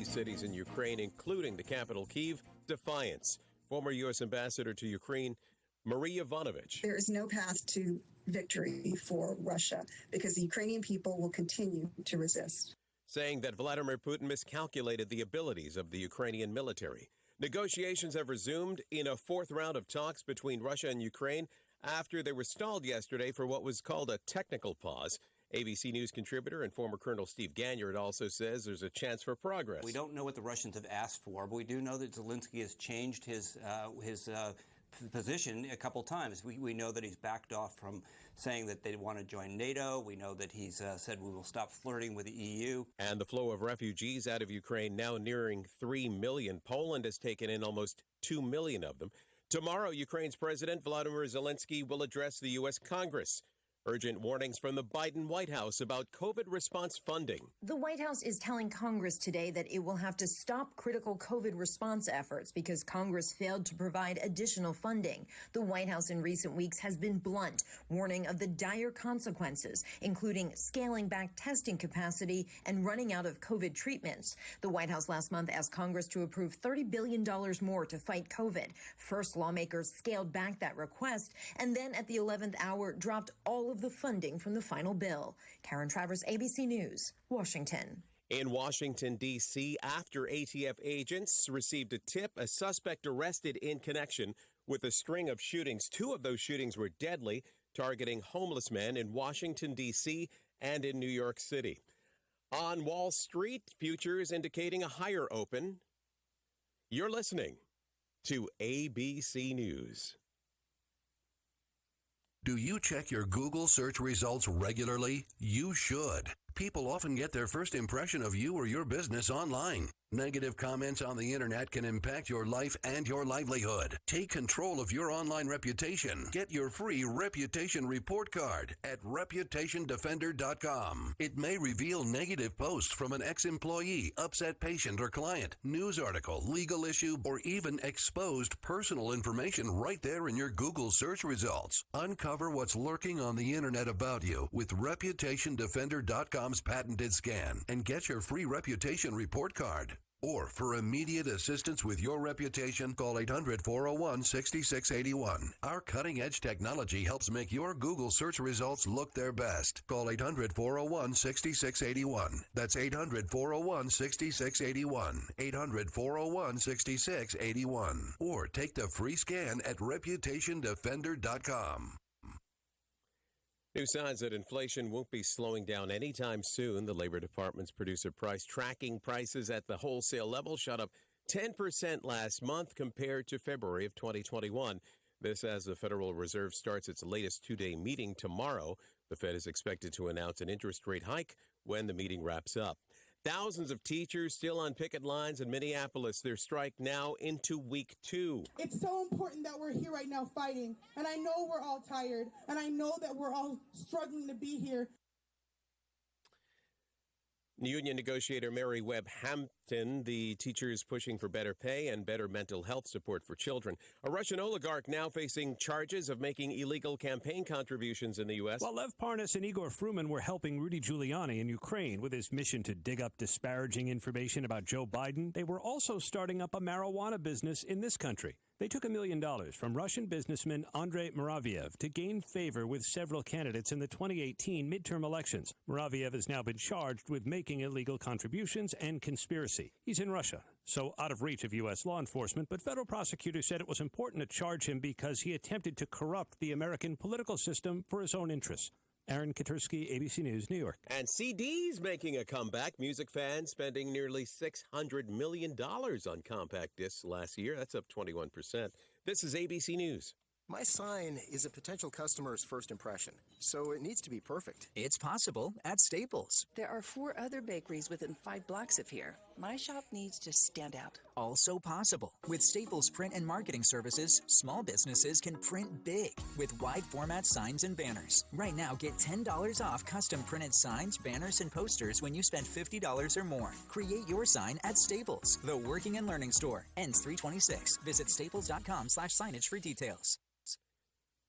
key cities in Ukraine, including the capital, Kyiv, defiance. Former U.S. Ambassador to Ukraine, Marie Yovanovitch. There is no path to victory for Russia because the Ukrainian people will continue to resist. Saying that Vladimir Putin miscalculated the abilities of the Ukrainian military. Negotiations have resumed in a fourth round of talks between Russia and Ukraine after they were stalled yesterday for what was called a technical pause. ABC News contributor and former Colonel Steve Ganyard also says there's a chance for progress. We don't know what the Russians have asked for, but we do know that Zelensky has changed his position a couple times. We know that he's backed off from saying that they want to join NATO. We know that he's said we will stop flirting with the EU. And the flow of refugees out of Ukraine now nearing 3 million. Poland has taken in almost 2 million of them. Tomorrow, Ukraine's President Volodymyr Zelensky will address the U.S. Congress. Urgent warnings from the Biden White House about COVID response funding. The White House is telling Congress today that it will have to stop critical COVID response efforts because Congress failed to provide additional funding. The White House in recent weeks has been blunt, warning of the dire consequences, including scaling back testing capacity and running out of COVID treatments. The White House last month asked Congress to approve $30 billion more to fight COVID. First, lawmakers scaled back that request, and then at the 11th hour dropped all of the funding from the final bill. Karen Travers, ABC News, Washington. In Washington, D.C., after ATF agents received a tip, a suspect arrested in connection with a string of shootings. 2 of those shootings were deadly, targeting homeless men in Washington, D.C. and in New York City. On Wall Street, futures indicating a higher open. You're listening to ABC News. Do you check your Google search results regularly? You should. People often get their first impression of you or your business online. Negative comments on the internet can impact your life and your livelihood. Take control of your online reputation. Get your free reputation report card at reputationdefender.com. It may reveal negative posts from an ex-employee, upset patient or client, news article, legal issue, or even exposed personal information right there in your Google search results. Uncover what's lurking on the internet about you with reputationdefender.com's patented scan and get your free reputation report card. Or for immediate assistance with your reputation, call 800-401-6681. Our cutting-edge technology helps make your Google search results look their best. Call 800-401-6681. That's 800-401-6681. 800-401-6681. Or take the free scan at reputationdefender.com. New signs that inflation won't be slowing down anytime soon. The Labor Department's producer price tracking prices at the wholesale level shot up 10% last month compared to February of 2021. This as the Federal Reserve starts its latest 2-day meeting tomorrow. The Fed is expected to announce an interest rate hike when the meeting wraps up. Thousands of teachers still on picket lines in Minneapolis. Their strike now into week 2. It's so important that we're here right now fighting. And I know we're all tired. And I know that we're all struggling to be here. Union negotiator Mary Webb Hampton, the teachers pushing for better pay and better mental health support for children. A Russian oligarch now facing charges of making illegal campaign contributions in the U.S. While Lev Parnas and Igor Fruman were helping Rudy Giuliani in Ukraine with his mission to dig up disparaging information about Joe Biden, they were also starting up a marijuana business in this country. They took $1 million from Russian businessman Andrei Muraviev to gain favor with several candidates in the 2018 midterm elections. Muraviev has now been charged with making illegal contributions and conspiracy. He's in Russia, so out of reach of U.S. law enforcement, but federal prosecutors said it was important to charge him because he attempted to corrupt the American political system for his own interests. Aaron Katursky, ABC News, New York. And CDs making a comeback. Music fans spending nearly $600 million on compact discs last year. That's up 21%. This is ABC News. My sign is a potential customer's first impression, so it needs to be perfect. It's possible at Staples. There are 4 other bakeries within 5 blocks of here. My shop needs to stand out. Also possible. With Staples print and marketing services, small businesses can print big with wide format signs and banners. Right now, get $10 off custom printed signs, banners, and posters when you spend $50 or more. Create your sign at Staples, the working and learning store. Ends 3/26. Visit staples.com/signage for details.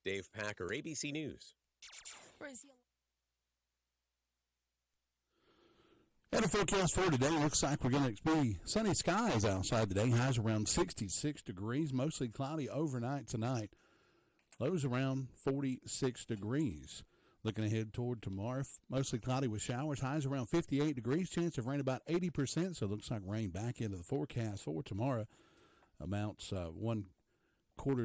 Dave Packer, ABC News. And the forecast for today looks like we're going to be sunny skies outside today. Highs around 66 degrees, mostly cloudy overnight tonight. Lows around 46 degrees. Looking ahead toward tomorrow, mostly cloudy with showers. Highs around 58 degrees. Chance of rain about 80%. So it looks like rain back into the forecast for tomorrow. Amounts 1/4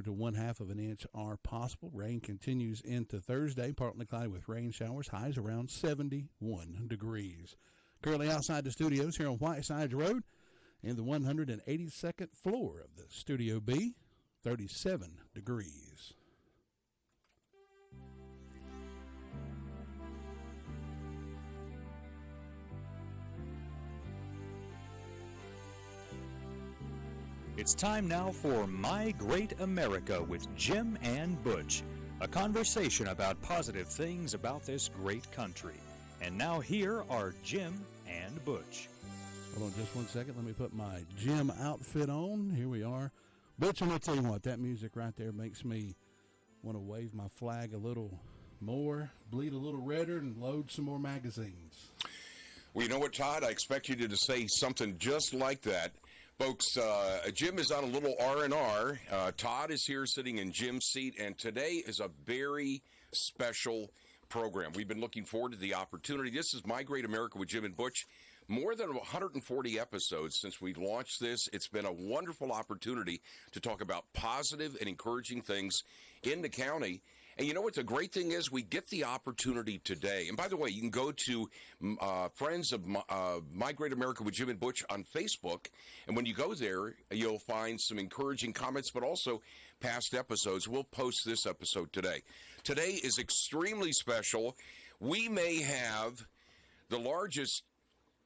to 1/2 of an inch are possible. Rain continues into Thursday. Partly cloudy with rain showers. Highs around 71 degrees. Currently outside the studios here on Whitesides Road in the 182nd floor of the Studio B, 37 degrees. It's time now for My Great America with Jim and Butch, a conversation about positive things about this great country. And now here are Jim and Butch. Hold on just one second. Let me put my Jim outfit on. Here we are. Butch, I'm going to tell you what, that music right there makes me want to wave my flag a little more, bleed a little redder, and load some more magazines. Well, you know what, Todd? I expect you to say something just like that. Folks, Jim is on a little R&R. Todd is here sitting in Jim's seat, and today is a very special program. We've been looking forward to the opportunity. This is My Great America with Jim and Butch. More than 140 episodes since we launched this. It's been a wonderful opportunity to talk about positive and encouraging things in the county. And you know what the great thing is? We get the opportunity today. And by the way, you can go to Friends of My Great America with Jim and Butch on Facebook. And when you go there, you'll find some encouraging comments, but also past episodes. We'll post this episode today. Today is extremely special. We may have the largest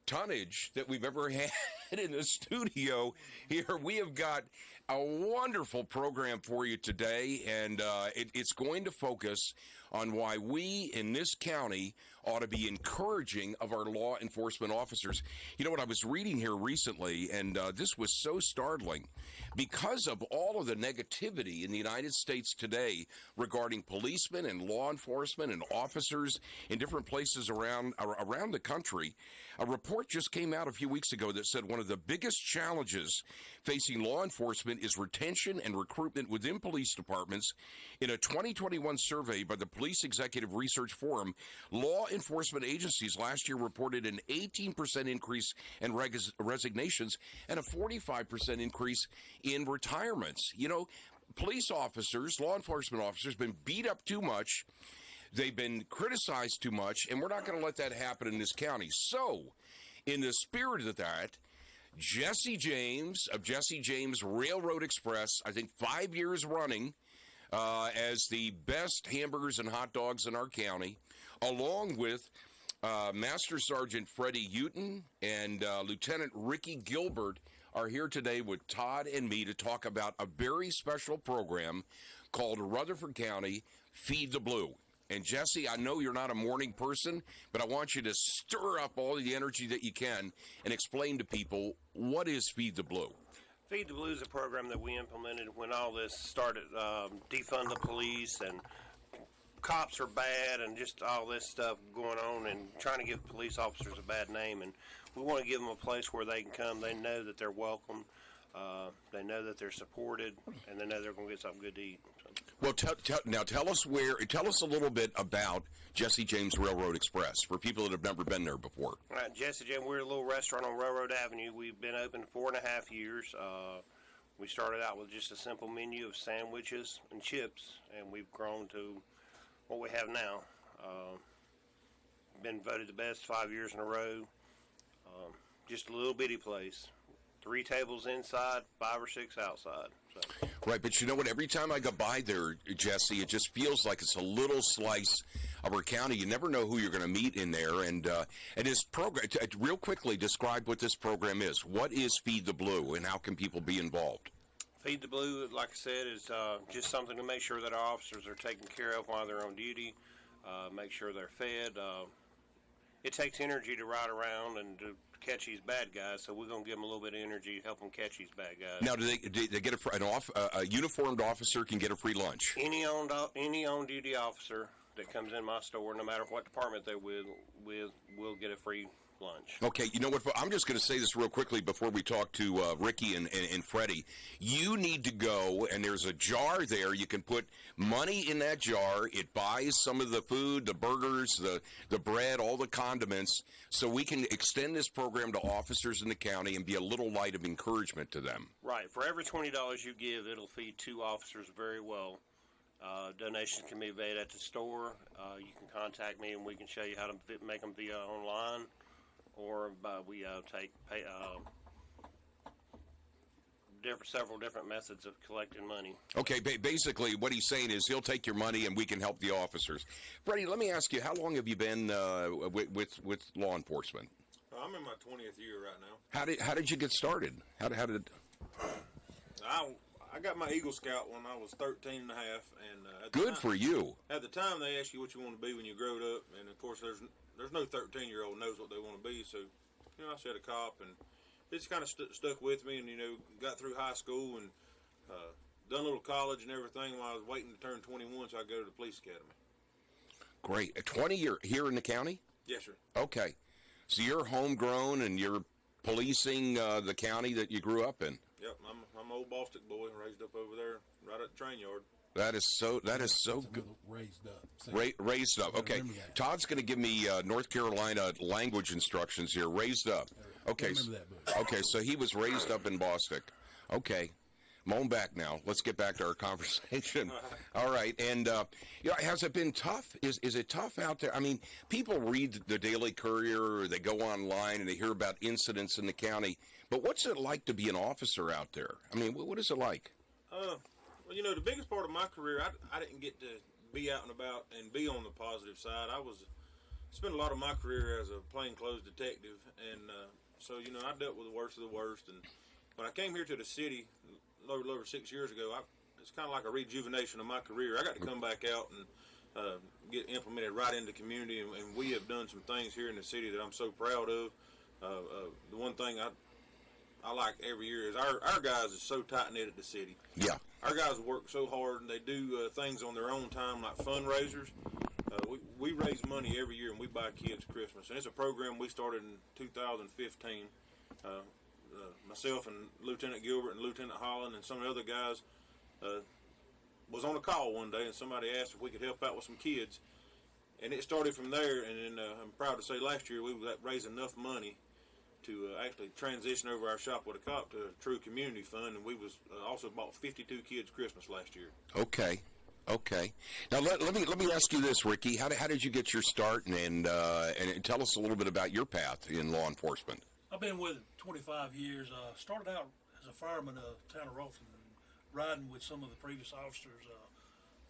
tonnage that we've ever had in the studio here. We have got a wonderful program for you today, and it's going to focus on why we in this county ought to be encouraging of our law enforcement officers. You know what, I was reading here recently, and this was so startling. Because of all of the negativity in the United States today regarding policemen and law enforcement and officers in different places around the country, a report just came out a few weeks ago that said one of the biggest challenges facing law enforcement is retention and recruitment within police departments. In a 2021 survey by the Police Executive Research Forum, law enforcement agencies last year reported an 18% increase in resignations and a 45% increase in retirements. You know, police officers, law enforcement officers, been beat up too much. They've been criticized too much, and we're not going to let that happen in this county. So, in the spirit of that, Jesse James of Jesse James Railroad Express, I think 5 years running as the best hamburgers and hot dogs in our county, along with Master Sergeant Freddie Houghton and Lieutenant Ricky Gilbert, are here today with Todd and me to talk about a very special program called Rutherford County Feed the Blue. And Jesse, I know you're not a morning person, but I want you to stir up all the energy that you can and explain to people, what is Feed the Blue? Feed the Blue is a program that we implemented when all this started, defund the police and cops are bad and just all this stuff going on and trying to give police officers a bad name. And we want to give them a place where they can come. They know that they're welcome. They know that they're supported, and they know they're going to get something good to eat. Well, tell us a little bit about Jesse James Railroad Express for people that have never been there before. All right, Jesse James, we're a little restaurant on Railroad Avenue. We've been open 4.5 years. We started out with just a simple menu of sandwiches and chips, and we've grown to what we have now. Been voted the best 5 years in a row. Just a little bitty place. 3 tables inside, 5 or 6 outside. So. Right, but you know what? Every time I go by there, Jesse, it just feels like it's a little slice of our county. You never know who you're going to meet in there. And this program, real quickly, describe what this program is. What is Feed the Blue, and how can people be involved? Feed the Blue, like I said, is just something to make sure that our officers are taken care of while they're on duty, make sure they're fed. It takes energy to ride around and to catch these bad guys, so we're going to give them a little bit of energy to help them catch these bad guys. Now, do they get a uniformed officer can get a free lunch? Any on-duty officer that comes in my store, no matter what department they're with will get a free lunch. Okay, you know what? I'm just going to say this real quickly before we talk to Ricky and Freddie. You need to go, and there's a jar there. You can put money in that jar. It buys some of the food, the burgers, the bread, all the condiments, so we can extend this program to officers in the county and be a little light of encouragement to them. Right. For every $20 you give, it'll feed 2 officers very well. Donations can be made at the store. You can contact me, and we can show you how to make them via online, or we take several different methods of collecting money. Okay, basically what he's saying is he'll take your money and we can help the officers. Freddie, let me ask you, how long have you been with law enforcement? I'm in my 20th year right now. How did you get started? How did I got my Eagle Scout when I was 13 and a half, and good for you. At the time, they ask you what you want to be when you grow up, and of course, there's no 13-year-old knows what they want to be. So, I said a cop, and it's kind of stuck with me, and got through high school and done a little college and everything while I was waiting to turn 21, so I go to the police academy. Great. 20 year here in the county? Yes, sir. Okay, so you're homegrown and you're policing the county that you grew up in. Yep, I'm an old Bostic boy, raised up over there, right at the train yard. That is so good. Raised up. Raised up. Okay. Todd's going to give me North Carolina language instructions here. Raised up. Okay. Okay, so he was raised up in Bostic. Okay. I'm on back now. Let's get back to our conversation. All right. And, has it been tough? Is it tough out there? I mean, people read the Daily Courier or they go online and they hear about incidents in the county. But what's it like to be an officer out there? I mean, what is it like? Well, the biggest part of my career, I didn't get to be out and about and be on the positive side. I spent a lot of my career as a plainclothes detective. And so, I dealt with the worst of the worst. And when I came here to the city a little over 6 years ago, it's kind of like a rejuvenation of my career. I got to come back out and get implemented right into the community, and we have done some things here in the city that I'm so proud of. The one thing I like every year is our guys is so tight-knit at the city. Yeah. Our guys work so hard, and they do things on their own time, like fundraisers. We raise money every year, and we buy kids Christmas. And it's a program we started in 2015. Myself and Lieutenant Gilbert and Lieutenant Holland and some of the other guys was on a call one day, and somebody asked if we could help out with some kids. And it started from there, and then I'm proud to say last year we raised enough money to actually transition over our shop with a cop to a true community fund, and we was also bought 52 kids Christmas last year. Okay. Now let me ask you this, Ricky. How did you get your start, and tell us a little bit about your path in law enforcement? I've been with it 25 years. Started out as a fireman of town of Rolton, riding with some of the previous officers,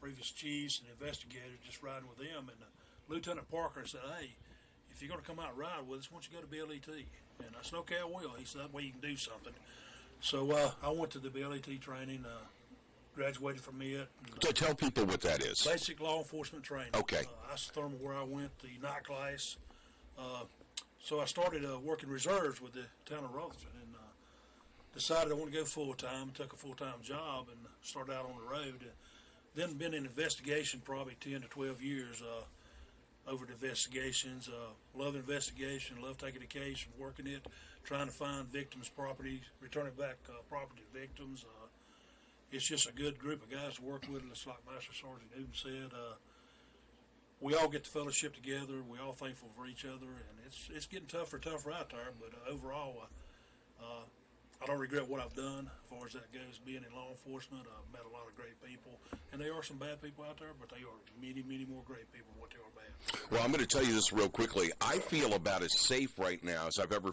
previous chiefs and investigators, just riding with them. And Lieutenant Parker said, "Hey, if you're going to come out and ride with us, why don't you go to BLET?" And I said, "Okay, I will." He said, "That way you can do something." So I went to the BLET training, graduated from it. Tell people what that is. Basic law enforcement training. Okay. That's where I went, the night class. So I started working reserves with the town of Rutherford, and decided I want to go full-time, took a full-time job, and started out on the road. Then been in investigation probably 10 to 12 years, over the investigations. Love investigation, love taking a case and working it, trying to find victims' property, returning back property to victims. It's just a good group of guys to work with, just like Master Sergeant Newton said. We all get the fellowship together. We all thankful for each other, and it's getting tougher out there. But overall, I don't regret what I've done as far as that goes. Being in law enforcement, I've met a lot of great people, and there are some bad people out there, but they are many, many more great people than what they are bad. Well, I'm going to tell you this real quickly. I feel about as safe right now as I've ever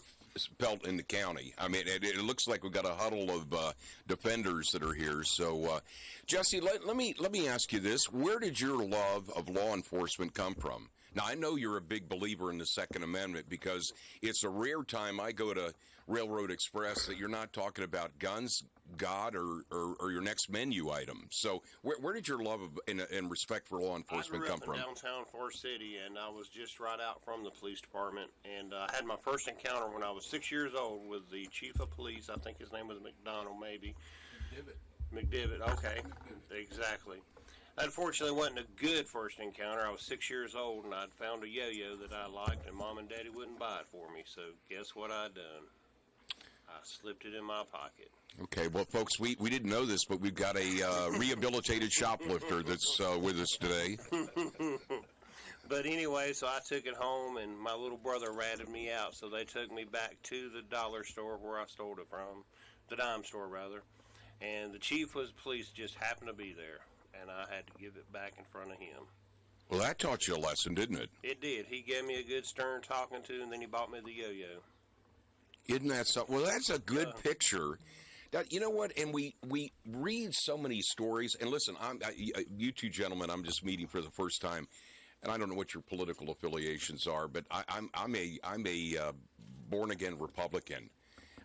felt in the county. I mean, it looks like we've got a huddle of defenders that are here. So, Jesse, let me ask you this: where did your love of law enforcement come from? Now, I know you're a big believer in the Second Amendment because it's a rare time I go to Railroad Express that you're not talking about guns, God, or your next menu item. So where did your love of and respect for law enforcement come from? I grew up in downtown Forest City, and I was just right out from the police department. And I had my first encounter when I was 6 years old with the chief of police. I think his name was McDonald, maybe. McDivitt, okay, exactly. Unfortunately, it wasn't a good first encounter. I was 6 years old, and I'd found a yo-yo that I liked, and Mom and Daddy wouldn't buy it for me. So guess what I done? I slipped it in my pocket. Okay, well, folks, we didn't know this, but we've got a rehabilitated shoplifter that's with us today. But anyway, so I took it home, and my little brother ratted me out, so they took me back to the dollar store where I stole it from, the dime store, rather. And the chief of police just happened to be there, and I had to give it back in front of him. Well, that taught you a lesson, didn't it? It did. He gave me a good stern talking to, and then he bought me the yo-yo. Isn't that so? Well, that's a good picture. Now, you know what? And we read so many stories. And listen, you two gentlemen, I'm just meeting for the first time, and I don't know what your political affiliations are, but I'm a born again Republican.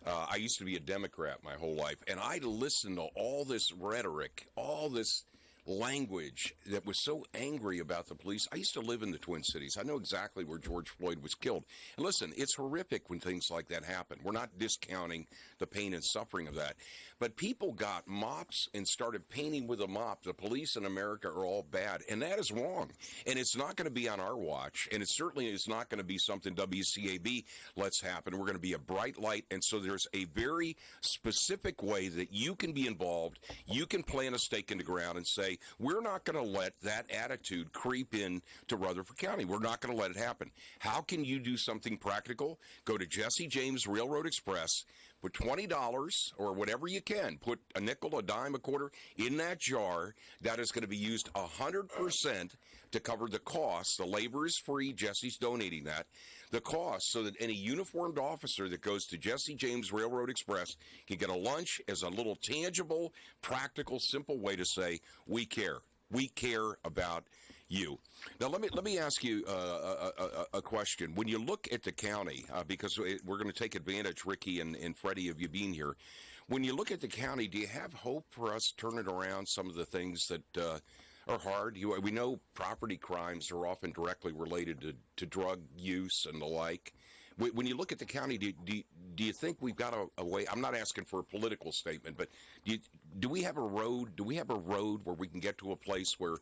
I used to be a Democrat my whole life, and I listened to all this rhetoric, all this language that was so angry about the police. I used to live in the Twin Cities. I know exactly where George Floyd was killed. And listen, it's horrific when things like that happen. We're not discounting the pain and suffering of that. But people got mops and started painting with a mop. The police in America are all bad, and that is wrong. And it's not going to be on our watch, and it certainly is not going to be something WCAB lets happen. We're going to be a bright light, and so there's a very specific way that you can be involved. You can plant a stake in the ground and say, we're not going to let that attitude creep in to Rutherford County. We're not going to let it happen. How can you do something practical? Go to Jesse James Railroad Express, put $20 or whatever you can, put a nickel, a dime, a quarter in that jar. That is going to be used 100% to cover the cost. The labor is free. Jesse's donating that. The cost, so that any uniformed officer that goes to Jesse James Railroad Express can get a lunch as a little tangible, practical, simple way to say, we care. We care about you. Now, let me ask you a question. When you look at the county, because we're going to take advantage, Ricky and Freddie, of you being here, when you look at the county, do you have hope for us turning around some of the things that are hard? We know property crimes are often directly related to drug use and the like. When you look at the county, do you think we've got a way? I'm not asking for a political statement, but do we have a road? Do we have a road where we can get to a place where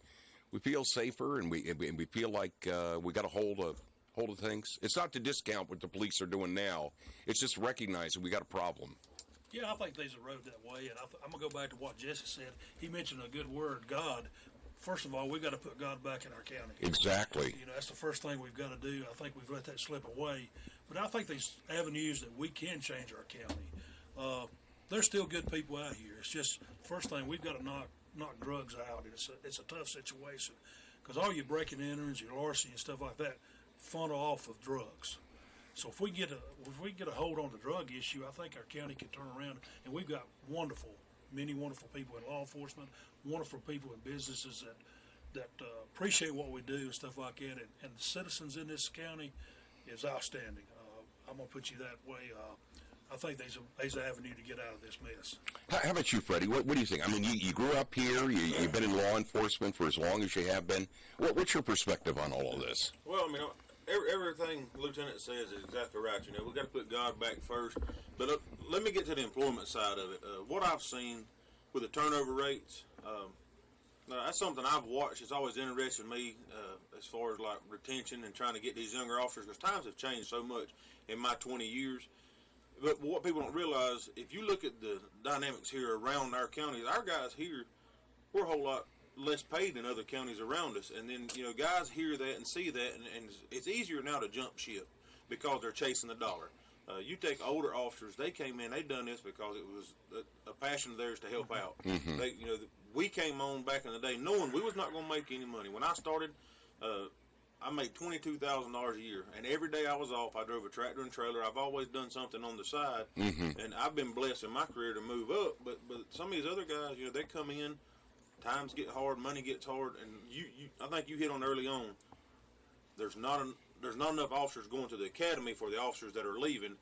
we feel safer and we feel like we got a hold of things? It's not to discount what the police are doing now. It's just recognizing we got a problem. Yeah, I think there's a road that way, and I'm going to go back to what Jesse said. He mentioned a good word, God. First of all, we've got to put God back in our county. Exactly. You know, that's the first thing we've got to do. I think we've let that slip away. But I think there's avenues that we can change our county. There's still good people out here. It's just, first thing, we've got to knock drugs out. It's a tough situation because all your breaking and enterings, your larceny and stuff like that funnel off of drugs. So if we get a hold on the drug issue, I think our county can turn around, and we've got many wonderful people in law enforcement, wonderful people in businesses that appreciate what we do and stuff like that. And the citizens in this county is outstanding. I'm gonna put you that way. I think there's an avenue to get out of this mess. How about you, Freddie? What do you think? I mean, you grew up here. You've been in law enforcement for as long as you have been. What's your perspective on all of this? Well, I mean, everything Lieutenant says is exactly right. You know, we've got to put God back first. But let me get to the employment side of it. What I've seen with the turnover rates, that's something I've watched. It's always interested me as far as like retention and trying to get these younger officers, because times have changed so much in my 20 years. But what people don't realize, if you look at the dynamics here around our counties, our guys here, we're a whole lot less paid than other counties around us. And then, you know, guys hear that and see that, and it's easier now to jump ship because they're chasing the dollar. You take older officers, they came in, they done this because it was a passion of theirs to help out. Mm-hmm. We came on back in the day knowing we was not going to make any money. When I started, I made $22,000 a year, and every day I was off, I drove a tractor and trailer. I've always done something on the side, and I've been blessed in my career to move up. But some of these other guys, you know, they come in, times get hard, money gets hard, and I think you hit on early on. There's not enough officers going to the academy for the officers that are leaving,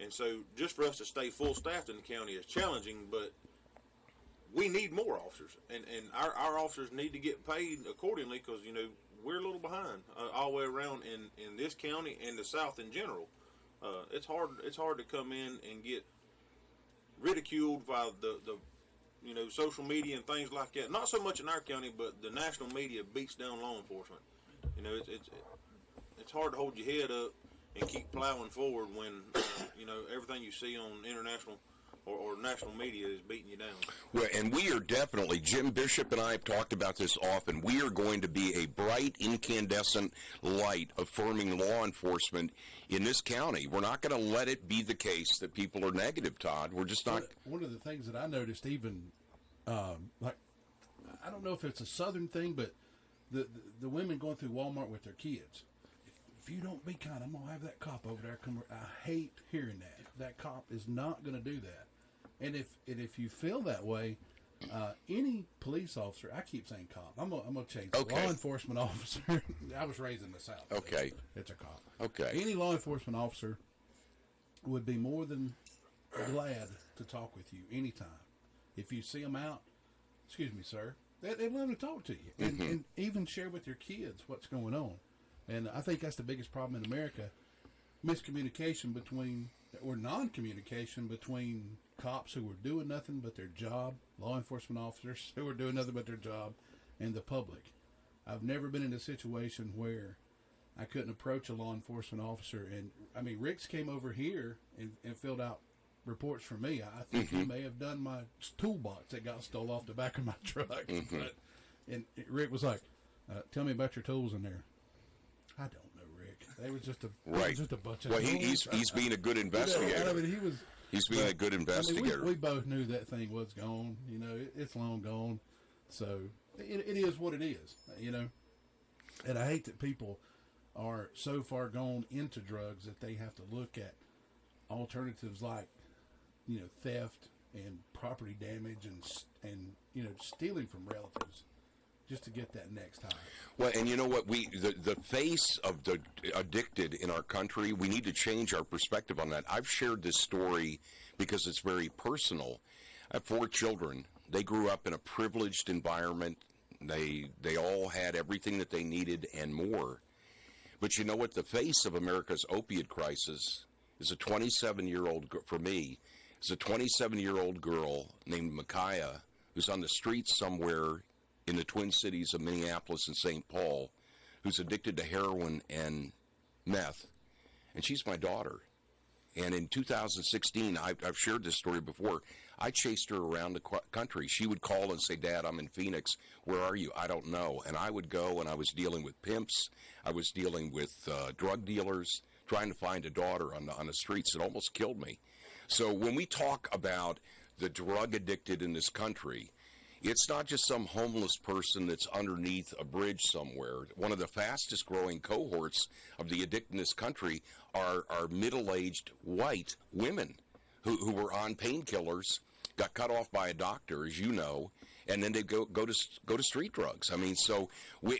and so just for us to stay full staffed in the county is challenging. But we need more officers, and our officers need to get paid accordingly, because you know we're a little behind all the way around in this county and the South in general. It's hard to come in and get ridiculed by the social media and things like that. Not so much in our county, but the national media beats down law enforcement. It's hard to hold your head up and keep plowing forward when everything you see on international or national media is beating you down. Well, and we are definitely, Jim Bishop and I have talked about this often, we are going to be a bright, incandescent light affirming law enforcement in this county. We're not going to let it be the case that people are negative, Todd. We're just not. One of the things that I noticed, even, I don't know if it's a southern thing, but the women going through Walmart with their kids. If you don't be kind, I'm going to have that cop over there come. I hate hearing that. That cop is not going to do that. And if you feel that way, any police officer, I keep saying cop. I'm gonna change. Okay. Law enforcement officer. I was raised in the South. Okay. It's a cop. Okay. Any law enforcement officer would be more than glad to talk with you anytime. If you see them out, excuse me, sir, they'd love to talk to you and even share with your kids what's going on. And I think that's the biggest problem in America: miscommunication between, or non-communication between cops who were doing nothing but their job, law enforcement officers who were doing nothing but their job, and the public. I've never been in a situation where I couldn't approach a law enforcement officer. And I mean, Rick's came over here and filled out reports for me. I think he may have done my toolbox that got stole off the back of my truck. But, and Rick was like, tell me about your tools in there. I don't know, Rick. They was just a bunch of. Well, he's being a good investigator. I mean, he's being a good investigator. We both knew that thing was gone. It's long gone. So it is what it is. And I hate that people are so far gone into drugs that they have to look at alternatives like, theft and property damage and stealing from relatives, just to get that next high. Well, and you know what? The face of the addicted in our country, we need to change our perspective on that. I've shared this story because it's very personal. I have 4 children. They grew up in a privileged environment. They all had everything that they needed and more. But you know what? The face of America's opiate crisis is a 27-year-old, for me, is a 27-year-old girl named Micaiah, who's on the streets somewhere in the Twin Cities of Minneapolis and St. Paul, who's addicted to heroin and meth. And she's my daughter. And in 2016, I've shared this story before, I chased her around the country. She would call and say, Dad, I'm in Phoenix. Where are you? I don't know. And I would go, and I was dealing with pimps. I was dealing with drug dealers, trying to find a daughter on the streets. It almost killed me. So when we talk about the drug addicted in this country, it's not just some homeless person that's underneath a bridge somewhere. One of the fastest growing cohorts of the addicted in this country are middle-aged white women who were on painkillers, got cut off by a doctor, as you know, and then they go to street drugs. I mean, so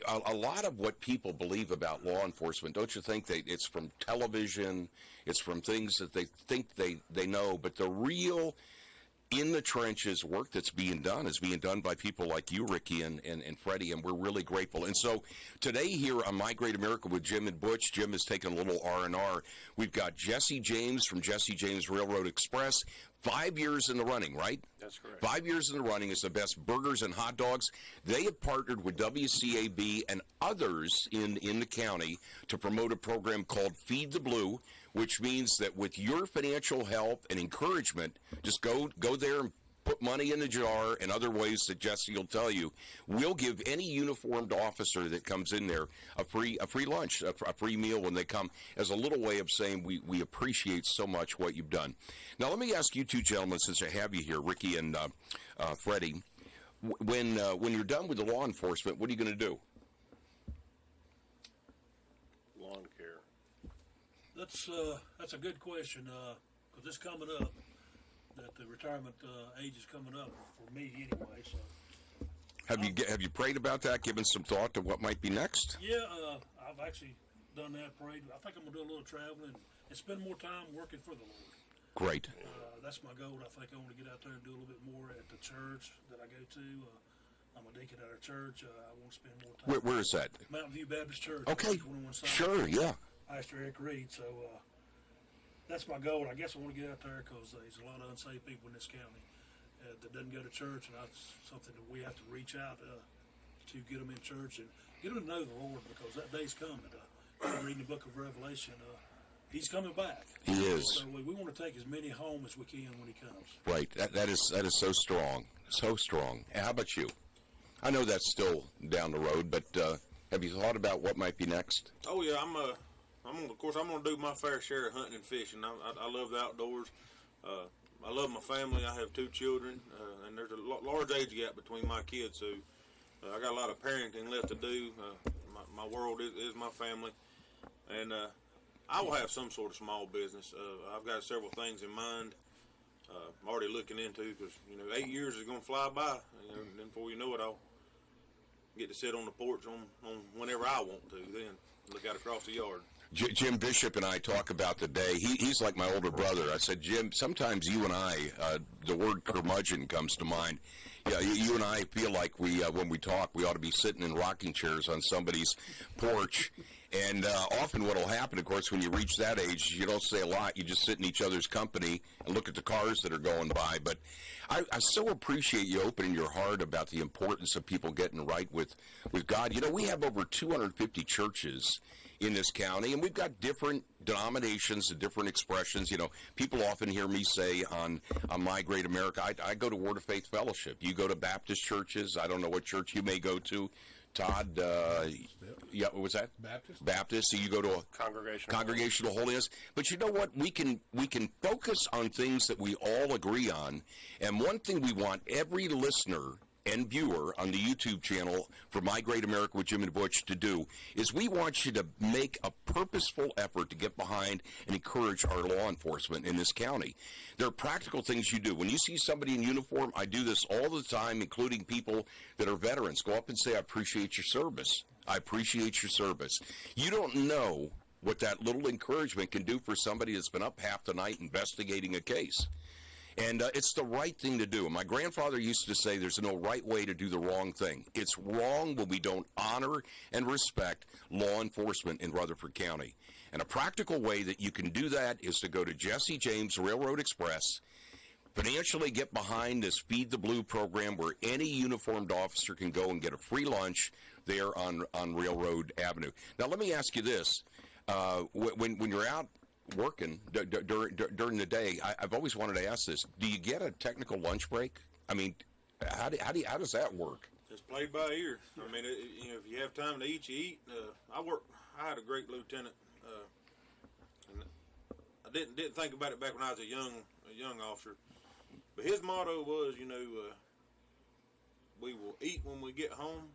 a lot of what people believe about law enforcement, don't you think that it's from television, it's from things that they think they know, but the real in the trenches work that's being done is being done by people like you, Ricky, and Freddie, and we're really grateful. And so today here on My Great America with Jim and Butch, Jim has taken a little R&R. We've got Jesse James from Jesse James Railroad Express. 5 years in the running, right? That's correct. 5 years in the running is the best burgers and hot dogs. They have partnered with WCAB and others in the county to promote a program called Feed the Blue, which means that with your financial help and encouragement, just go there and put money in the jar and other ways that Jesse will tell you. We'll give any uniformed officer that comes in there a free lunch, a free meal when they come, as a little way of saying we appreciate so much what you've done. Now, let me ask you two gentlemen, since I have you here, Ricky and Freddie, when you're done with the law enforcement, what are you going to do? Lawn care. That's a good question, because it's coming up. That the retirement age is coming up for me anyway. So, have you prayed about that? Given some thought to what might be next? Yeah, I've actually done that. Prayed. I think I'm gonna do a little traveling and spend more time working for the Lord. Great. That's my goal. I think I want to get out there and do a little bit more at the church that I go to. I'm a deacon at our church. I want to spend more time. Where is that? Mountain View Baptist Church. Okay. Sure. Yeah. Pastor Eric Reed. So. That's my goal. I guess I want to get out there because there's a lot of unsaved people in this county, that doesn't go to church, and that's something that we have to reach out to get them in church and get them to know the Lord, because that day's coming. Reading the book of Revelation, He's coming back. He is. So we want to take as many home as we can when He comes. Right. That is so strong. So strong. How about you? I know that's still down the road, but have you thought about what might be next? Oh yeah, I'm gonna do my fair share of hunting and fishing. I love the outdoors. I love my family. I have 2 children, and there's a large age gap between my kids, so I got a lot of parenting left to do. My world is my family, and I will have some sort of small business. I've got several things in mind. I'm already looking into, because 8 years is gonna fly by, and then before you know it, I'll get to sit on the porch on whenever I want to, then look out across the yard. Jim Bishop and I talk about the day. He's like my older brother. I said, Jim, sometimes you and I, the word curmudgeon comes to mind. Yeah, you and I feel like when we talk, we ought to be sitting in rocking chairs on somebody's porch. And often what will happen, of course, when you reach that age, you don't say a lot. You just sit in each other's company and look at the cars that are going by. But I so appreciate you opening your heart about the importance of people getting right with God. We have over 250 churches in this county, and we've got different denominations and different expressions. People often hear me say on My Great America, I go to Word of Faith Fellowship. You go to Baptist churches. I don't know what church you may go to. Todd, yeah, what was that? Baptist. So you go to a Congregational Holiness. But you know what? We can focus on things that we all agree on. And one thing we want every listener and viewer on the YouTube channel for My Great America with Jim and Butch to do is we want you to make a purposeful effort to get behind and encourage our law enforcement in this county. There are practical things you do. When you see somebody in uniform, I do this all the time, including people that are veterans. Go up and say, I appreciate your service. I appreciate your service. You don't know what that little encouragement can do for somebody that's been up half the night investigating a case. And it's the right thing to do. My grandfather used to say there's no right way to do the wrong thing. It's wrong when we don't honor and respect law enforcement in Rutherford County. And a practical way that you can do that is to go to Jesse James Railroad Express, financially get behind this Feed the Blue program where any uniformed officer can go and get a free lunch there on Railroad Avenue. Now, let me ask you this. When you're out working during the day, I've always wanted to ask this: do you get a technical lunch break? I mean, how does that work? It's played by ear. I mean, if you have time to eat, you eat. I had a great lieutenant, and I didn't think about it back when I was a young officer. But his motto was, we will eat when we get home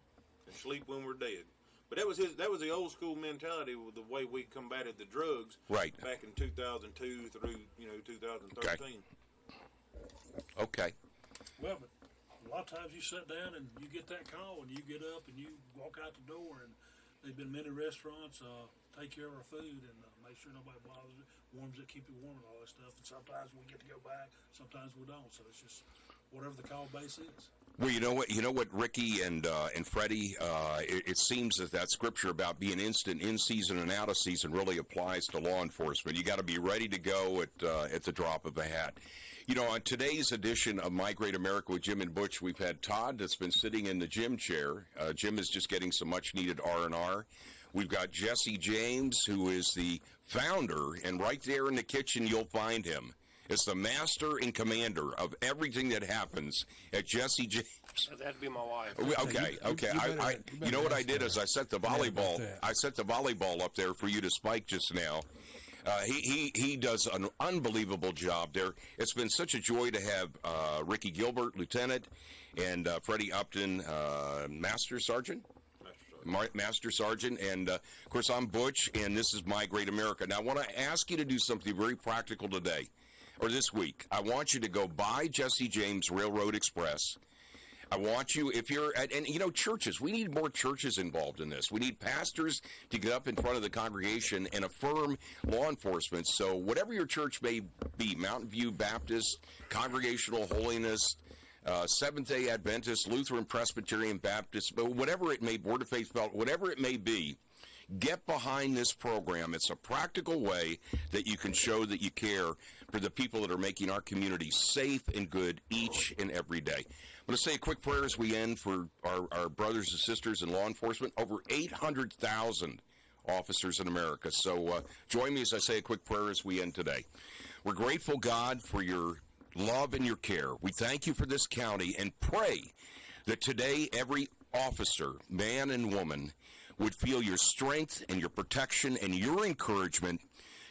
and sleep when we're dead. But that was the old school mentality with the way we combated the drugs back in 2002 through 2013. Okay. Well, but a lot of times you sit down and you get that call and you get up and you walk out the door, and they've been many restaurants take care of our food and make sure nobody bothers it, warms it, keep it warm and all that stuff. And sometimes we get to go back, sometimes we don't. So it's just whatever the call base is. Well, you know what, Ricky and Freddie, it seems that scripture about being instant in season and out of season really applies to law enforcement. You got to be ready to go at the drop of a hat. On today's edition of My Great America with Jim and Butch, we've had Todd that's been sitting in the Jim chair. Jim is just getting some much needed R&R. We've got Jesse James, who is the founder, and right there in the kitchen you'll find him. It's the master and commander of everything that happens at Jesse James. That'd be my wife. Okay. You know what I did is I set the volleyball. I set the volleyball up there for you to spike just now. He does an unbelievable job there. It's been such a joy to have Ricky Gilbert, Lieutenant, and Freddie Upton, Master Sergeant. Master Sergeant, and of course I'm Butch, and this is My Great America. Now I want to ask you to do something very practical today. Or this week, I want you to go by Jesse James Railroad Express. I want you, if you're at, and churches, we need more churches involved in this. We need pastors to get up in front of the congregation and affirm law enforcement. So whatever your church may be, Mountain View Baptist, Congregational Holiness, Seventh-day Adventist, Lutheran, Presbyterian, Baptist, but whatever it may, Board of Faith, whatever it may be, Get behind this program. It's a practical way that you can show that you care for the people that are making our community safe and good each and every day. I'm going to say a quick prayer as we end for our brothers and sisters in law enforcement. Over 800,000 officers in America. So join me as I say a quick prayer as we end today. We're grateful, God, for your love and your care. We thank you for this county and pray that today every officer, man and woman, would feel your strength and your protection and your encouragement.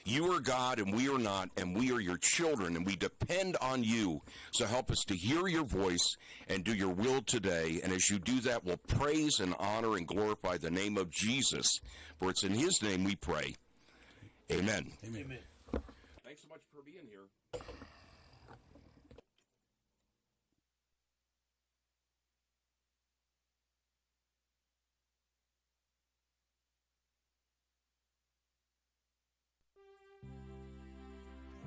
You are God and we are not, and we are your children, and we depend on you. So help us to hear your voice and do your will today. And as you do that, we'll praise and honor and glorify the name of Jesus. For it's in his name we pray. Amen. Amen. Thanks so much for being here.